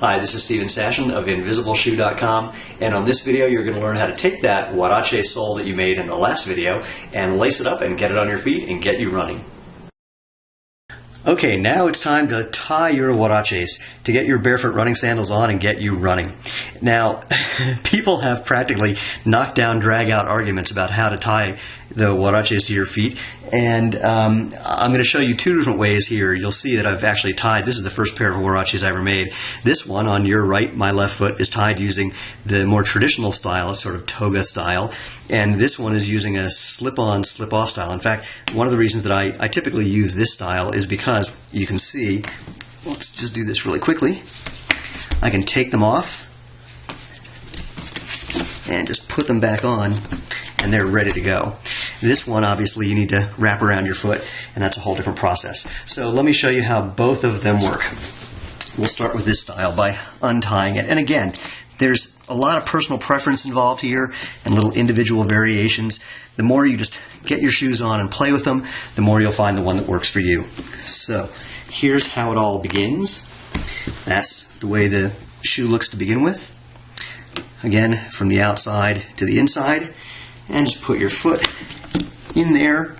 Hi, this is Steven Sashen of InvisibleShoe.com, and on this video you're going to learn how to take that huarache sole that you made in the last video and lace it up and get it on your feet and get you running. Okay, now it's time to tie your huaraches, to get your barefoot running sandals on and get you running. Now, people have practically knocked down, drag out arguments about how to tie the huaraches to your feet, and I'm going to show you two different ways here. You'll see that I've actually tied, this is the first pair of huaraches I ever made. This one on your right, my left foot, is tied using the more traditional style, a sort of toga style, and this one is using a slip-on, slip-off style. In fact, one of the reasons that I typically use this style is because you can see, let's just do this really quickly, I can take them off and just put them back on and they're ready to go. This one, obviously, you need to wrap around your foot, and that's a whole different process. So let me show you how both of them work. We'll start with this style by untying it. And again, there's a lot of personal preference involved here and little individual variations. The more you just get your shoes on and play with them, the more you'll find the one that works for you. So here's how it all begins. That's the way the shoe looks to begin with. Again, from the outside to the inside, and just put your foot in there.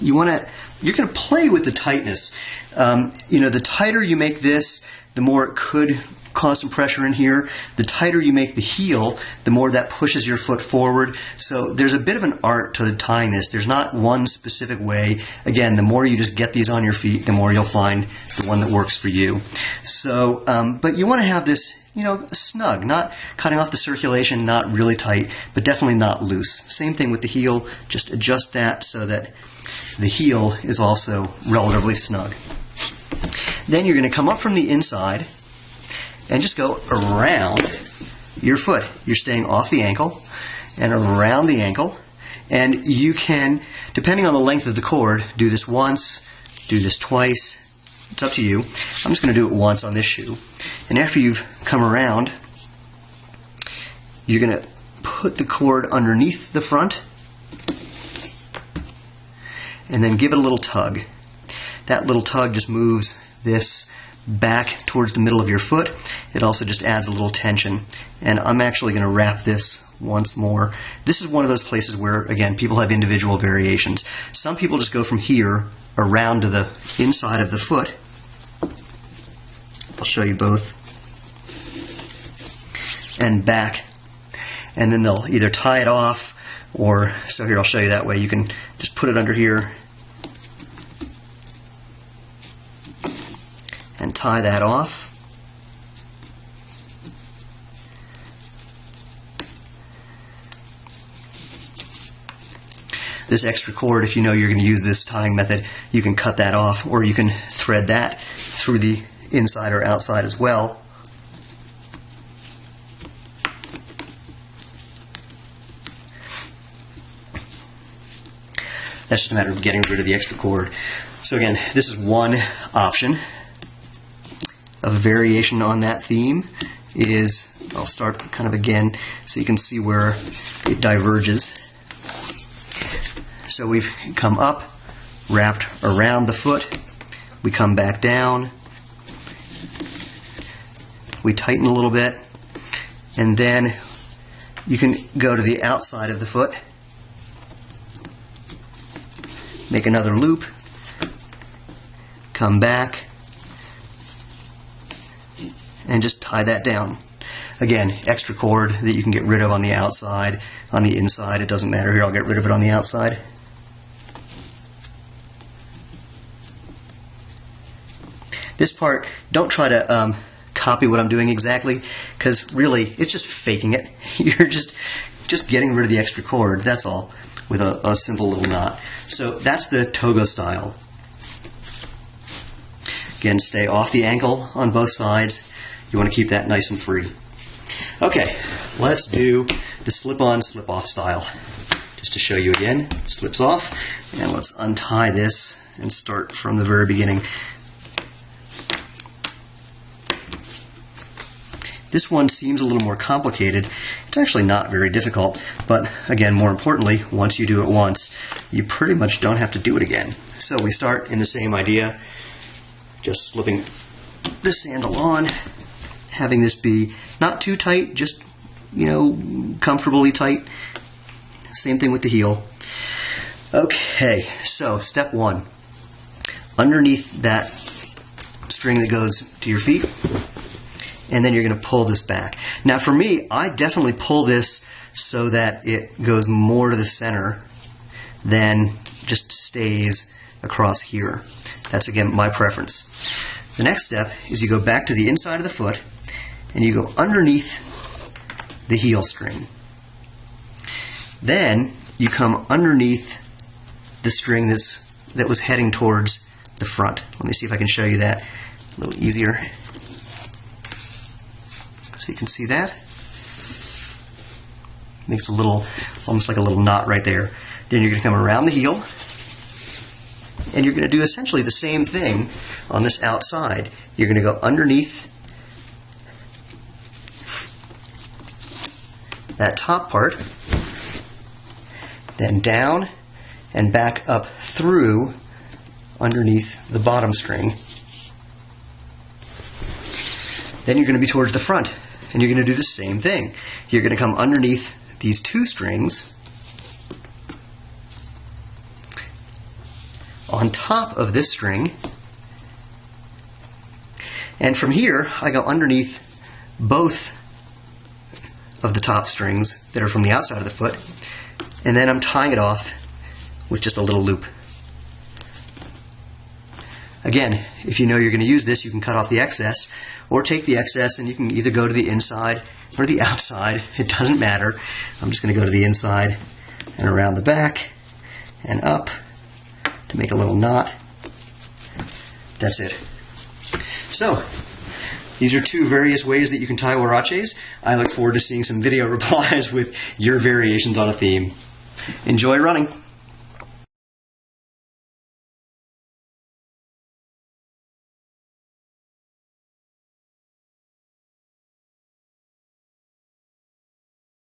You're going to play with the tightness. The tighter you make this, the more it could cause some pressure in here. The tighter you make the heel, the more that pushes your foot forward. So there's a bit of an art to tying this. There's not one specific way. Again, the more you just get these on your feet, the more you'll find the one that works for you. So, but you want to have this, snug, not cutting off the circulation, not really tight, but definitely not loose. Same thing with the heel. Just adjust that so that the heel is also relatively snug. Then you're going to come up from the inside and just go around your foot. You're staying off the ankle and around the ankle. And you can, depending on the length of the cord, do this once, do this twice. It's up to you. I'm just going to do it once on this shoe. And after you've come around, you're going to put the cord underneath the front and then give it a little tug. That little tug just moves this back towards the middle of your foot. It also just adds a little tension. And I'm actually going to wrap this once more. This is one of those places where, again, people have individual variations. Some people just go from here around to the inside of the foot. I'll show you both. And back. And then they'll either tie it off or, so here I'll show you that way. You can just put it under here and tie that off. This extra cord, if you know you're going to use this tying method, you can cut that off, or you can thread that through the inside or outside as well. That's just a matter of getting rid of the extra cord. So again, this is one option. A variation on that theme is, I'll start kind of again so you can see where it diverges. So we've come up, wrapped around the foot, we come back down, we tighten a little bit, and then you can go to the outside of the foot, make another loop, come back, and just tie that down. Again, extra cord that you can get rid of on the outside, on the inside, it doesn't matter. Here, I'll get rid of it on the outside. This part, don't try to copy what I'm doing exactly, because really, it's just faking it. You're just getting rid of the extra cord, that's all, with a simple little knot. So that's the toga style. Again, stay off the ankle on both sides. You want to keep that nice and free. Okay, let's do the slip-on, slip-off style. Just to show you again, slips off, and let's untie this and start from the very beginning. This one seems a little more complicated. It's actually not very difficult, but again, more importantly, once you do it once, you pretty much don't have to do it again. So we start in the same idea, just slipping the sandal on, having this be not too tight, just, you know, comfortably tight. Same thing with the heel. Okay, so step one. Underneath that string that goes to your feet, and then you're going to pull this back. Now for me, I definitely pull this so that it goes more to the center than just stays across here. That's, again, my preference. The next step is you go back to the inside of the foot and you go underneath the heel string. Then you come underneath the string that was heading towards the front. Let me see if I can show you that a little easier. So you can see that. Makes a little, almost like a little knot right there. Then you're going to come around the heel, and you're going to do essentially the same thing on this outside. You're going to go underneath that top part, then down and back up through underneath the bottom string. Then you're going to be towards the front, and you're going to do the same thing. You're going to come underneath these two strings on top of this string, and from here I go underneath both of the top strings that are from the outside of the foot, and then I'm tying it off with just a little loop. Again, if you know you're going to use this, you can cut off the excess, or take the excess and you can either go to the inside or the outside. It doesn't matter. I'm just going to go to the inside and around the back and up to make a little knot. That's it. So, these are two various ways that you can tie huaraches. I look forward to seeing some video replies with your variations on a theme. Enjoy running.